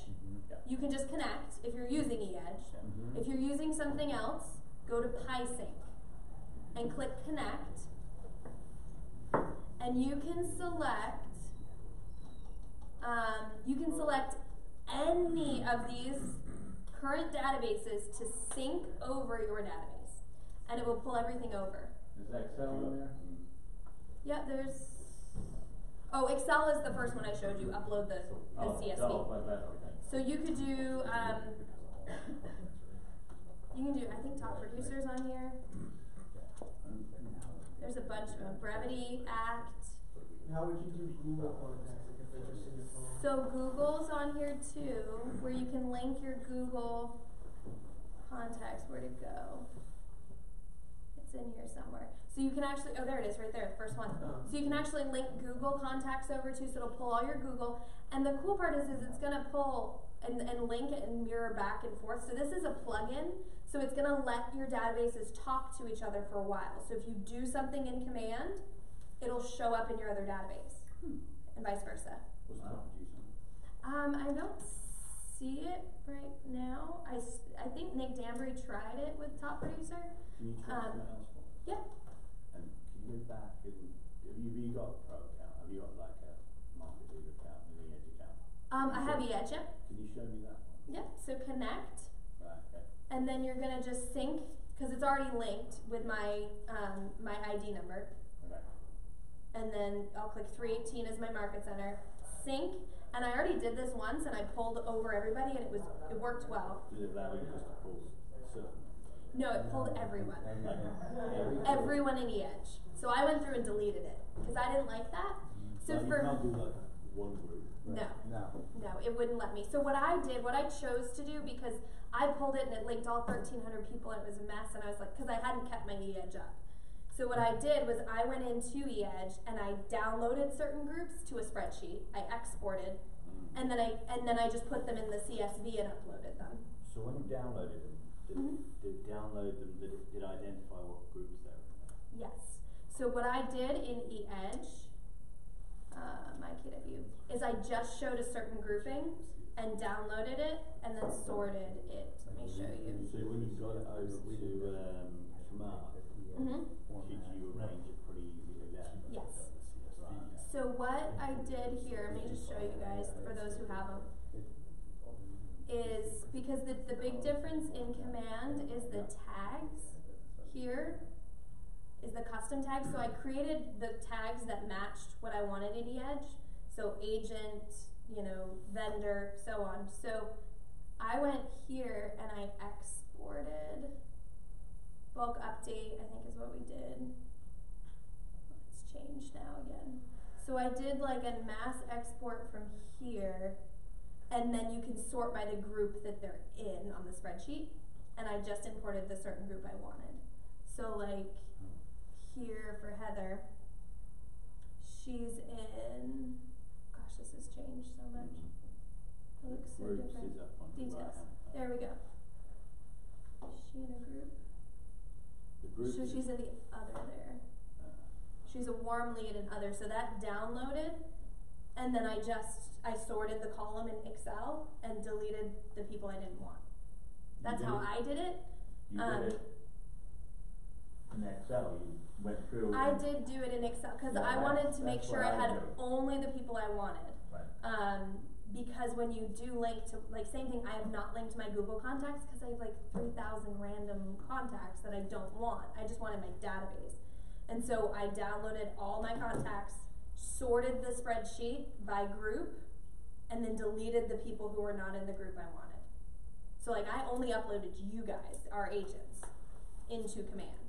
you can just connect if you're using eEdge. If you're using something else, go to PieSync and click connect, and you can select any of these current databases to sync over your database, and it will pull everything over. Is Excel in there? Yeah, there's. Oh, Excel is the first one I showed you. Upload the CSV. Okay. So you could do. You can do. I think top producers on here. There's a bunch of brevity, act. How would you do Google contacts if they're just in your phone? So Google's on here too, where you can link your Google contacts. Where'd it go? It's in here somewhere. So you can actually, oh there it is, right there, first one. So you can actually link Google contacts over to, so it'll pull all your Google. And the cool part is it's gonna pull and link it and mirror back and forth. So this is a plugin, so it's gonna let your databases talk to each other for a while. So if you do something in command, it'll show up in your other database, and vice versa. What's top producing? I don't see it right now. I think Nick Danbury tried it with Top Producer. Can you try something else for us? Yeah. And can you go back and have you got a pro account? Have you got like a market leader account and the edge account? I have eEdge, yeah. Can you show me that one? Yeah, so connect, Right, okay. and then you're gonna just sync, because it's already linked with my my ID number. Okay. And then I'll click 318 as my market center, sync, and I already did this once and I pulled over everybody and it worked well. Does it allow you just to pull certain? No, it pulled everyone. Like, Everyone in eEdge. So I went through and deleted it, because I didn't like that. So you for can't do like one group. No. No. No, it wouldn't let me. So what I did, what I chose to do, because I pulled it and it linked all 1,300 people and it was a mess, and I was like, because I hadn't kept my eEdge up. So what I did was I went into eEdge and I downloaded certain groups to a spreadsheet. I exported, and then I just put them in the CSV and uploaded them. So when you downloaded them, did it download them? Did it identify what groups they were in? Yes. So what I did in eEdge, my KW, is I just showed a certain grouping and downloaded it and then sorted it. Let me show you. So when you got it over to Command, could you arrange it pretty easily there? Yes. Right. So what I did here, let me just show you guys, for those who have them, is because the big difference in command is the tags here, is the custom tags. So I created the tags that matched what I wanted in eEdge. So agent, vendor, so on. So I went here and I exported. Bulk update, I think is what we did. It's changed now again. So I did like a mass export from here, and then you can sort by the group that they're in on the spreadsheet, and I just imported the certain group I wanted. So like here for Heather, she's in, gosh, this has changed so much. It looks so Groups different. is up on the Details. right-hand side. There we go. Is she in a group? The group So is, she's in the other there. She's a warm lead and other. So that downloaded, and then I sorted the column in Excel and deleted the people I didn't want. That's how I did it. You did it in Excel, you went through. I did do it in Excel because I wanted to make sure I had only the people I wanted. Right. Because when you do link to, like, same thing, I have not linked my Google contacts because I have like 3,000 random contacts that I don't want. I just wanted my database. And so I downloaded all my contacts, sorted the spreadsheet by group, and then deleted the people who were not in the group I wanted. So like I only uploaded you guys, our agents, into command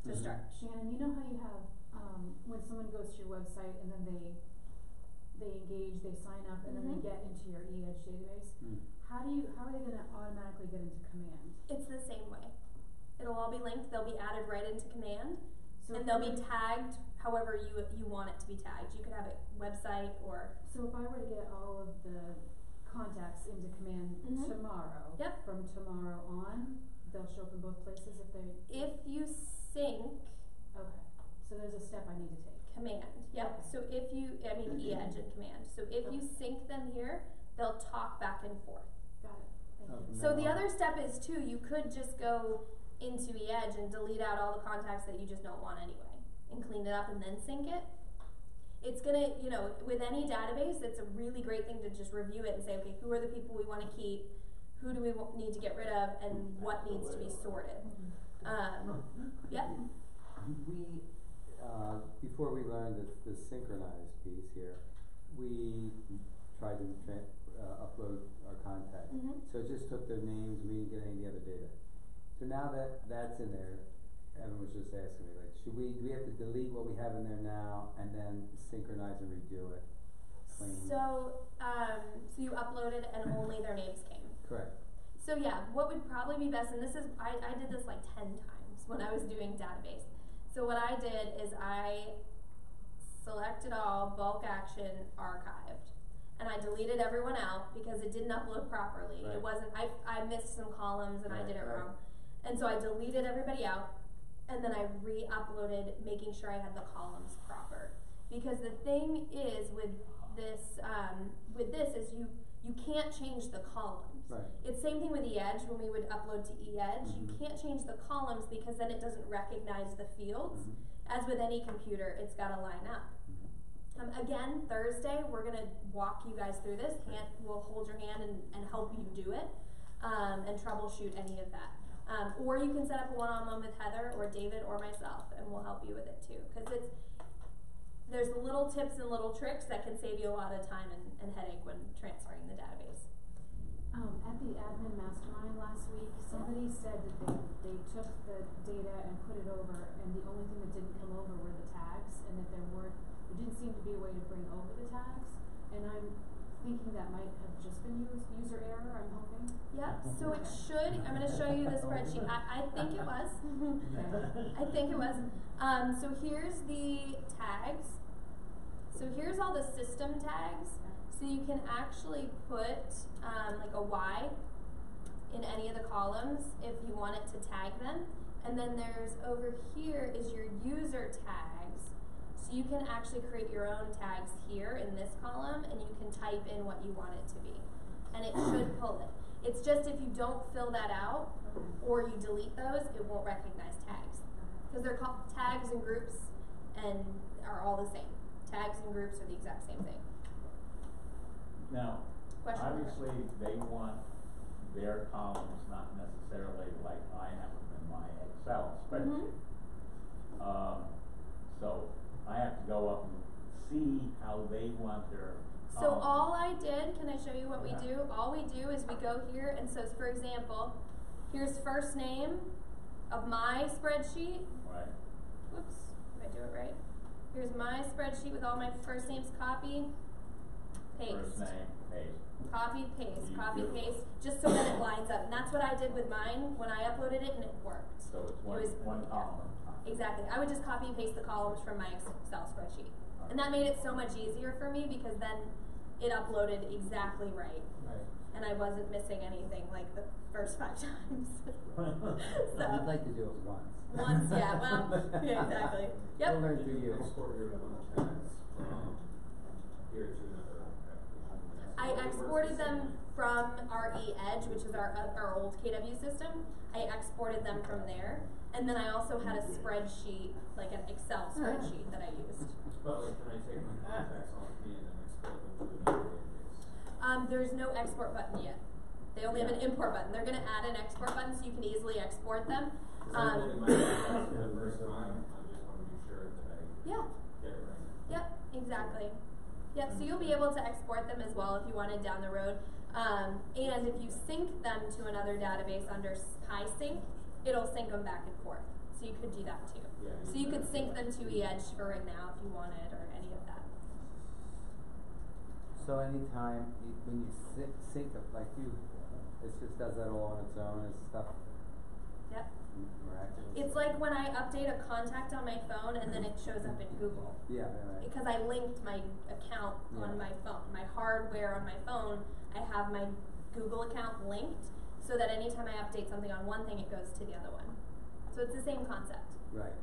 to start. Shannon, you know how you have, when someone goes to your website and then they engage, they sign up, and then they get into your eEdge database. How are they gonna automatically get into command? It's the same way. It'll all be linked, they'll be added right into command, So and they'll be tagged however you want it to be tagged. You could have a website or. So if I were to get all of the contacts into command tomorrow. Yep. From tomorrow on, they'll show up in both places if they. If you sync Okay. So there's a step I need to take. command, yep, Okay. so if you, edge and command, so if you sync them here, they'll talk back and forth. Got it. Thank you. So the other step is too, you could just go into edge and delete out all the contacts that you just don't want anyway, and clean it up and then sync it. It's gonna, with any database, it's a really great thing to just review it and say, okay, who are the people we wanna keep, who do we need to get rid of, and what needs to be sorted. Yep. We, before we learned the synchronized piece here, we tried to upload our contacts. So it just took their names, we didn't get any of the other data. So now that that's in there, Evan was just asking me, like, do we have to delete what we have in there now and then synchronize and redo it? Clean? So you uploaded and only their names came. Correct. So yeah, what would probably be best, and this is, I did this like 10 times when I was doing database. So what I did is I selected all, bulk action, archived. And I deleted everyone out because it didn't upload properly. Right. It wasn't, I missed some columns and I did it wrong. And so I deleted everybody out, and then I re-uploaded, making sure I had the columns proper. Because the thing is with this is you can't change the columns. Right. It's same thing with edge when we would upload to edge. You can't change the columns because then it doesn't recognize the fields. As with any computer, it's got to line up. Again, Thursday, we're going to walk you guys through this. We'll hold your hand and help you do it and troubleshoot any of that. Or you can set up a one-on-one with Heather or David or myself, and we'll help you with it too. Because there's little tips and little tricks that can save you a lot of time and headache when transferring the database. At the admin mastermind last week, somebody said that they took the data and put it over, and the only thing that didn't come over were the tags, and that there didn't seem to be a way to bring over the tags, and I'm thinking that might have just been user error, I'm hoping. Yep, so it should, I'm going to show you the spreadsheet. I think it was. I think it was. So here's the tags. So here's all the system tags. So you can actually put like a Y in any of the columns if you want it to tag them. And then there's over here is your user tags. So you can actually create your own tags here in this column, and you can type in what you want it to be. And it should pull it. It's just if you don't fill that out or you delete those, it won't recognize tags. Because they're called tags and groups and are all the same. Tags and groups are the exact same thing. Now, obviously they want their columns, not necessarily like I have them in my Excel spreadsheet. So I have to go up and see how they want their columns. So all I did, can I show you what we do? All we do is we go here, and so for example, here's first name of my spreadsheet. Right. Whoops, did I do it right? Here's my spreadsheet with all my first names, copy, paste. First name, paste. Copy, paste, copy, paste, just so that it lines up. And that's what I did with mine when I uploaded it, and it worked. So it's one column. Exactly. I would just copy and paste the columns from my Excel spreadsheet. And that made it so much easier for me because then it uploaded exactly right. And I wasn't missing anything like the first 5 times. So I'd like to do it once. Once, yeah, well, yeah, exactly. Yep. We'll learn through you. Export your tags from here to another application. I exported them from our edge, which is our old KW system. I exported them from there. And then I also had a spreadsheet, like an Excel spreadsheet that I used. But like, can I take my contacts off me and then export them to another database? There's no export button yet. They only have an import button. They're going to add an export button so you can easily export them. I'm loading my contacts for the first time. I just want to be sure that I get it right. Yep, exactly. Yep, so you'll be able to export them as well if you wanted down the road. And if you sync them to another database under PySync, it'll sync them back and forth. So you could do that too. Yeah, so you could sync them to edge for right now if you wanted, or any of that. So anytime when you sync up like you, it just does that all on its own and stuff. Yep. miraculous? It's like when I update a contact on my phone and then it shows up in Google. Yeah, right. Because I linked my account on my phone, my hardware on my phone, I have my Google account linked so that anytime I update something on one thing, it goes to the other one. So it's the same concept. Right.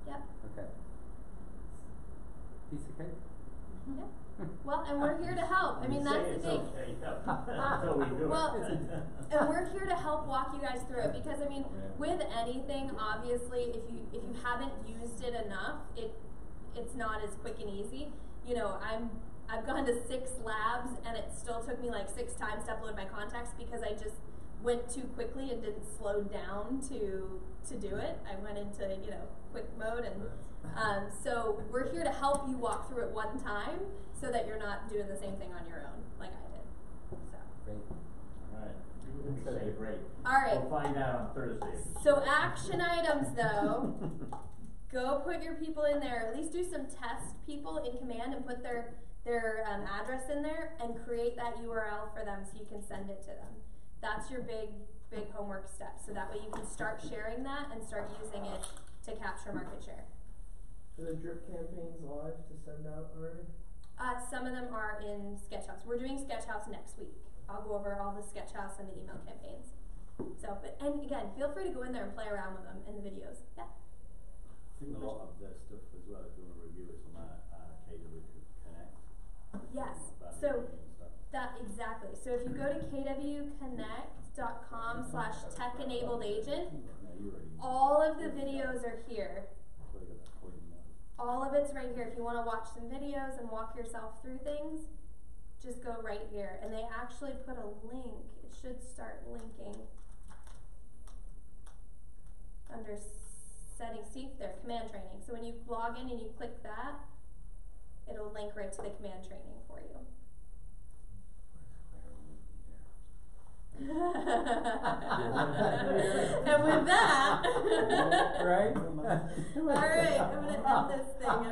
Yep. Okay. Piece of cake? Yeah. Well, and we're here to help. I mean, that's the thing. Okay, until we do Well, it. and we're here to help walk you guys through it because I mean, with anything, obviously, if you haven't used it enough, it's not as quick and easy. You know, I've gone to 6 labs and it still took me like 6 times to upload my contacts because I just went too quickly and didn't slow down to do it. I went into, you know, quick mode and so we're here to help you walk through it one time so that you're not doing the same thing on your own like I did. So. Great. Alright, say great. Alright. We'll find out on Thursday. So action items though, go put your people in there, at least do some test people in command and put their address in there and create that URL for them so you can send it to them. That's your big homework step. So that way you can start sharing that and start using it to capture market share. Are the drip campaigns live to send out already? Some of them are in Sketchhouse. We're doing Sketchhouse next week. I'll go over all the Sketchhouse and the email campaigns. So, and again, feel free to go in there and play around with them in the videos. Yeah. I think a lot of the stuff as well, if you want to review it, on that KW Connect. Yes. So that exactly. So if you go to kwconnect.com/tech-enabled-agent, all of the videos are here. All of it's right here. If you want to watch some videos and walk yourself through things, just go right here. And they actually put a link. It should start linking under settings. See there, command training. So when you log in and you click that, it'll link right to the command training for you. And with that, right? all right, I'm going to end this thing.